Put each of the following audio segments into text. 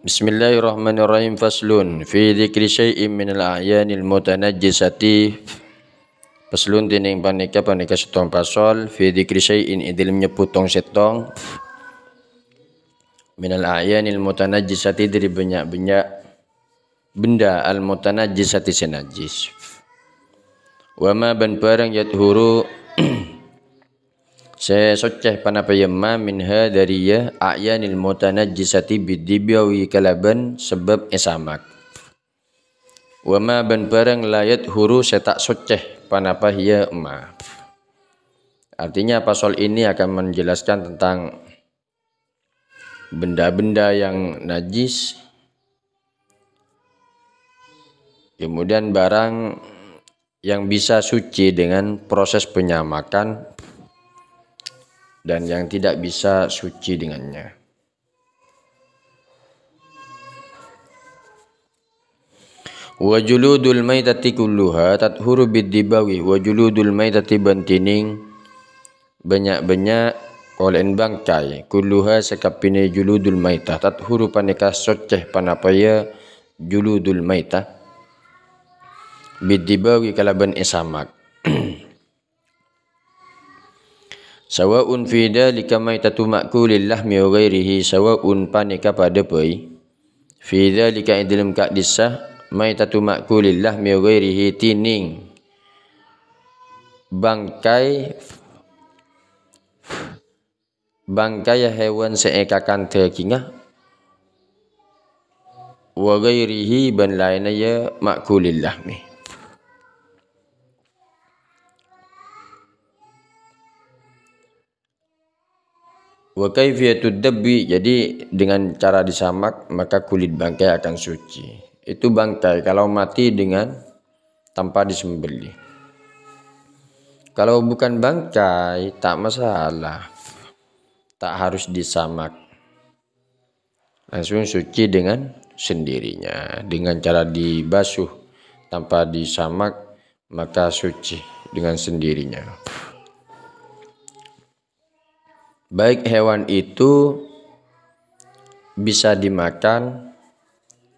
Bismillahirrahmanirrahim. Faslun fi dzikri syai'in minal a'yanil mutanajjisati. Faslun tining panika setong pasal fi dzikri syai'in idil menyebut tong setong minal a'yanil mutanajjisati dari banyak-banyak benda al mutanajjisati senajis. Wa ma ban barang yathuru saya soceh panapayamma minha dari ya a'yanil mutanajjisati bidibawi kalaban sebab esamak. Wa ma ban barang layat huru saya tak soceh panapahya ma. Artinya pasal ini akan menjelaskan tentang benda-benda yang najis, kemudian barang yang bisa suci dengan proses penyamakan dan yang tidak bisa suci dengannya. Wa juludul maitati kulluha tathuru bidibawi wa juludul maitati bantining banyak-banyak kolen bangkai kulluha sekapine juludul maitah tathuru paneka soceh panapaya juludul maitah bidibawi kalaban esamak. Sawaun fi dzalika maitatu ma'kulil lahmi wa ghairihi sawaun panika pada pai fi dzalika dalam kadisah maitatu ma'kulil lahmi wa ghairihi tining bangkai hewan seekakan terkingah wa ghairihi ban lainnya ma'kulil lahmi. Wa kaifiyatud dabbi, jadi dengan cara disamak maka kulit bangkai akan suci. Itu bangkai kalau mati dengan tanpa disembelih. Kalau bukan bangkai tak masalah, tak harus disamak, langsung suci dengan sendirinya. Dengan cara dibasuh tanpa disamak maka suci dengan sendirinya. Baik hewan itu bisa dimakan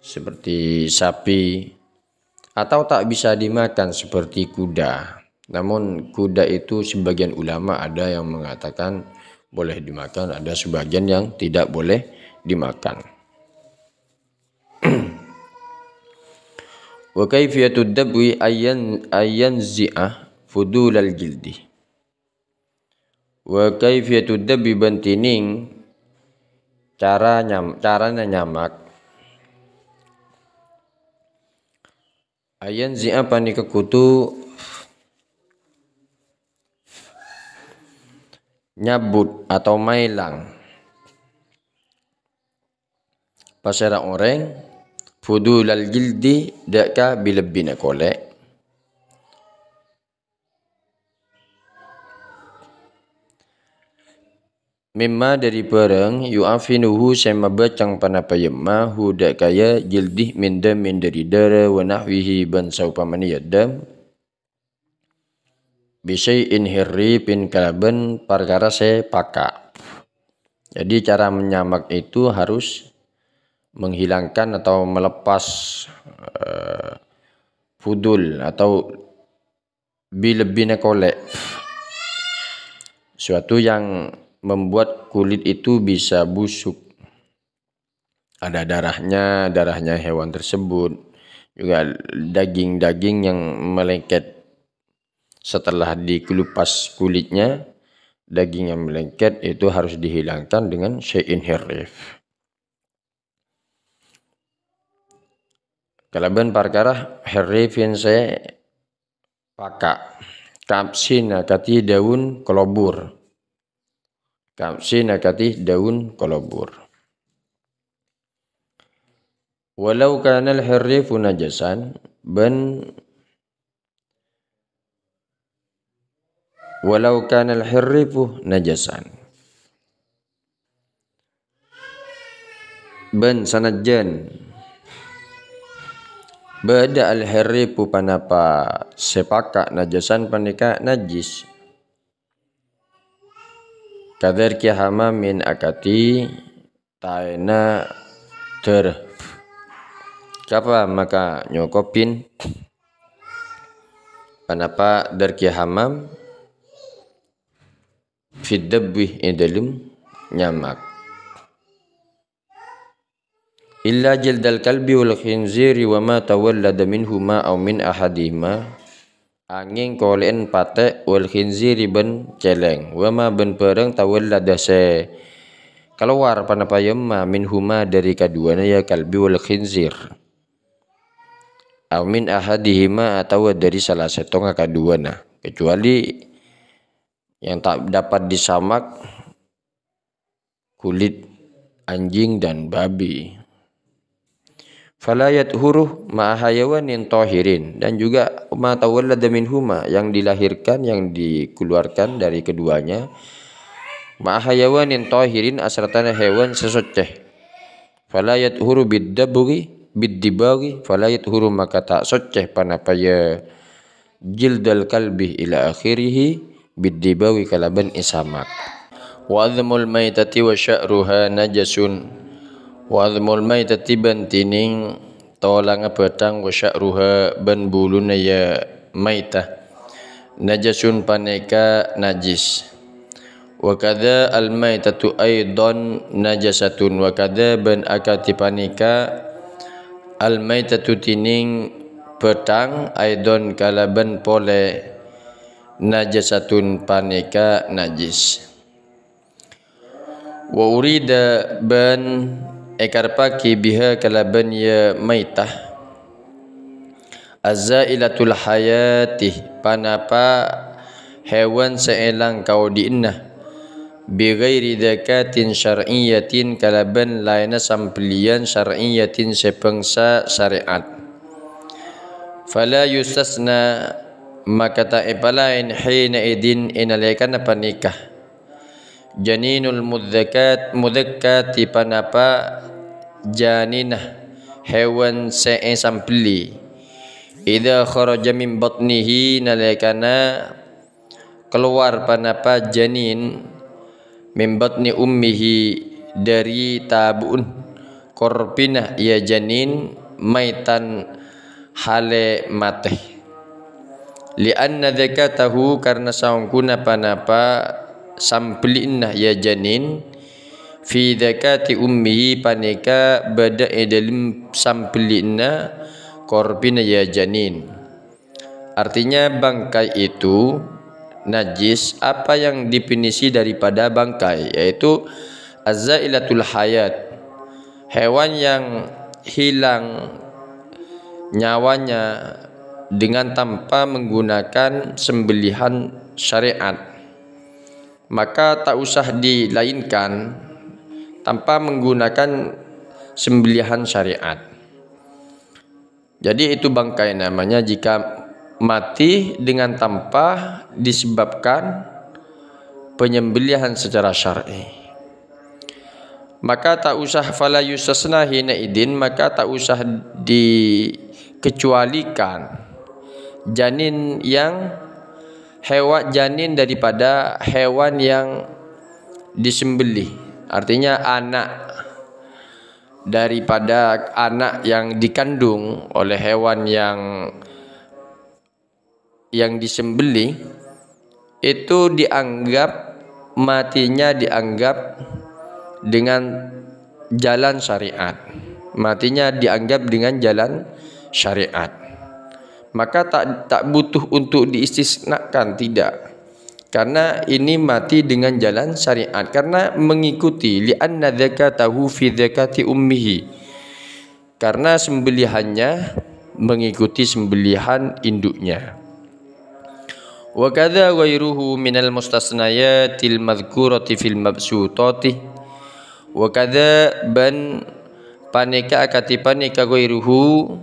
seperti sapi atau tak bisa dimakan seperti kuda. Namun kuda itu sebagian ulama ada yang mengatakan boleh dimakan, ada sebagian yang tidak boleh dimakan. Wa kaifiyatud dabwi ayyan zi'ah fudulal jildi. Wa kaifiyatud dabbi bantining caranya nyamak ayan zi'a panika kutu nyabut atau mailang pasara orang fudulal jildi daka bilebina kolek mimma dari barang yu'afinuhu sema bacang panapayamma huda kaya jildih min dari dara wa nahwihi ban saupamani yadam bisyai'in hirripin kalaban perkara sepaka. Jadi cara menyamak itu harus menghilangkan atau melepas fudul atau bilebina kolek, suatu yang membuat kulit itu bisa busuk. Ada darahnya hewan tersebut, juga daging-daging yang melengket setelah dikelupas kulitnya, daging yang melengket itu harus dihilangkan dengan syai'in hirrif. Kalaban perkara hirrifin saya paka kapsin akati daun kolobur. Kapsin akati daun kolobur. Walau kana al-hirrifu najasan walau kana al-hirrifu najasan ban sanajjan bada al-hirrifu panapa sepaka najasan panika najis kadar ki hamamin akati taina ter kapa maka nyokopin panapa darki hamam fid dabwi dalam nyamak illa jildal kalbi wal khinziri wa ma tawallada minhuma aw min ahadihima angin kolen pate wal khinziri ben celeng wa ma ben pereng tawallada se keluar panapayemma minhuma dari keduanya ya kalbi wal khinzir aw min ahadihima atau dari salah satu keduanya kecuali yang tak dapat disamak kulit anjing dan babi. Falayat huru ma'a hayawanin tohirin dan juga ma tawallada minhuma yang dilahirkan yang dikeluarkan dari keduanya ma'a hayawanin tohirin asratana hewan sesoceh. Falayat huru biddibagi falayat huru maka tak soceh panapaya jildal kalbi ila akhirih biddibagi kalaban isamak. Wa adhmul maitati wa sya'ruha najasun wa adhmul maitati bantining tolang petang wa sya'ruha ban buluna ya maitah najasun paneka najis wa kadza al maitatu aidan najasatun wa kadza ban akati paneka al maitatu tining petang aidan kalaban pole najasatun paneka najis wa urida ban ekar paki biha kalaban ya maitah azzailatul hayati panapa hewan seelang kau diinah bi ghairi zakatin syar'iyyatin kalaban laina sampelian syar'iyyatin sepengsa syariat fala yustasna maka tak epalain hina idin inalaikan apa nikah janinul mudzakkati panapa janinah hewan sampeli idza kharaja min batnihi nalaikana keluar panapa janin min batni ummihi dari tabun korpinah ia janin maitan hale mateh lianna zakatahu karena saungkuna panapa sampelinnah ya janin fi zakati ummihi paneka bada dalam sampelinna korbina ya janin artinya bangkai itu najis apa yang definisi daripada bangkai yaitu azzailatul hayat hewan yang hilang nyawanya dengan tanpa menggunakan sembelihan syariat maka tak usah dilainkan tanpa menggunakan sembelihan syariat. Jadi itu bangkai namanya jika mati dengan tanpa disebabkan penyembelihan secara syar'i. Maka tak usah fala yustasna hina idin maka tak usah dikecualikan janin yang hewan janin daripada hewan yang disembelih. Artinya anak daripada anak yang dikandung oleh hewan yang disembelih itu dianggap matinya dianggap dengan jalan syariat. Matinya dianggap dengan jalan syariat. Maka tak butuh untuk diistisnakan tidak. Karena ini mati dengan jalan syariat karena mengikuti li'anna zakatahu fi zakati ummihi karena sembelihannya mengikuti sembelihan induknya wa kadza ghairuhu minal mustasnayatil madhkurati fil mabsutati wa kadza ban paneka akati paneka ghairuhu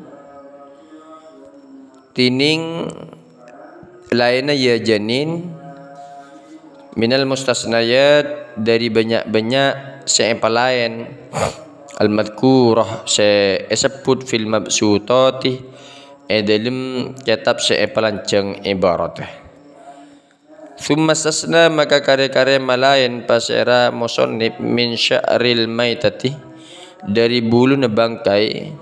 tining lainnya ya janin minal mustasnayat dari banyak-banyak seempal lain al-madhkurah sebut fil mabsutati dalam kitab seempalan ceng ibarat thumma stasna maka kare-kare malayan pasera musannif min sya'ril maitati dari bulu na bangkai.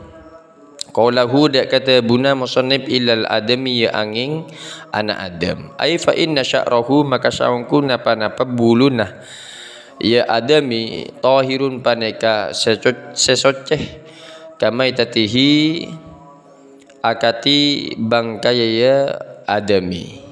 Qaulahu dak kata buna musannif ilal adami ya angin anak adam. Ai fa inna sya'rahu maka sya'rku napa-napa buluna ya adami tahirun paneka sesoceh kamai tatihi akati bangkai ya adami.